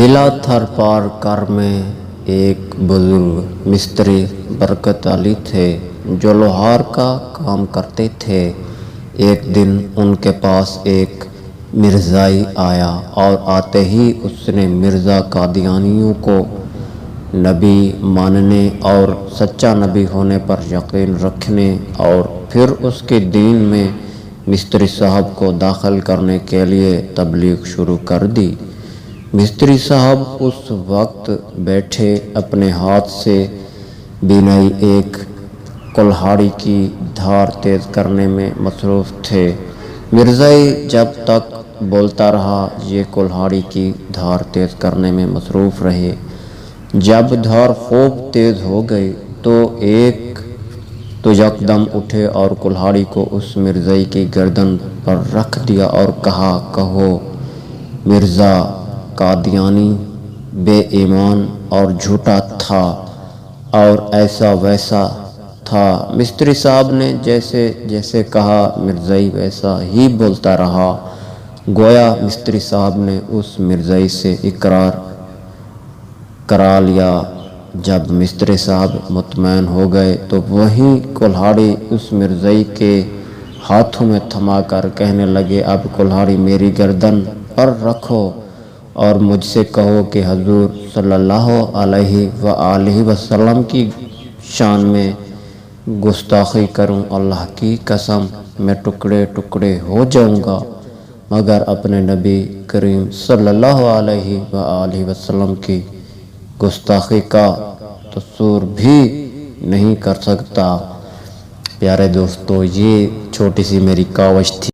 ضلع تھرپارکر میں ایک بزرگ مستری برکت علی تھے جو لوہار کا کام کرتے تھے۔ ایک دن ان کے پاس ایک مرزائی آیا اور آتے ہی اس نے مرزا قادیانیوں کو نبی ماننے اور سچا نبی ہونے پر یقین رکھنے اور پھر اس کے دین میں مستری صاحب کو داخل کرنے کے لیے تبلیغ شروع کر دی۔ مستری صاحب اس وقت بیٹھے اپنے ہاتھ سے بنائی ایک کلہاڑی کی دھار تیز کرنے میں مصروف تھے۔ مرزائی جب تک بولتا رہا یہ کلہاڑی کی دھار تیز کرنے میں مصروف رہے۔ جب دھار خوب تیز ہو گئی تو یکدم اٹھے اور کلہاڑی کو اس مرزائی کی گردن پر رکھ دیا اور کہا، کہو مرزا قادیانی بے ایمان اور جھوٹا تھا اور ایسا ویسا تھا۔ مستری صاحب نے جیسے جیسے کہا مرزائی ویسا ہی بولتا رہا۔ گویا مستری صاحب نے اس مرزائی سے اقرار کرا لیا۔ جب مستری صاحب مطمئن ہو گئے تو وہی کلہاڑی اس مرزائی کے ہاتھوں میں تھما کر کہنے لگے، اب کلہاڑی میری گردن پر رکھو اور مجھ سے کہو کہ حضور صلی اللہ علیہ وآلہ وسلم کی شان میں گستاخی کروں، اللہ کی قسم میں ٹکڑے ٹکڑے ہو جاؤں گا مگر اپنے نبی کریم صلی اللہ علیہ وآلہ وسلم کی گستاخی کا تصور بھی نہیں کر سکتا۔ پیارے دوستو، یہ چھوٹی سی میری کاوش تھی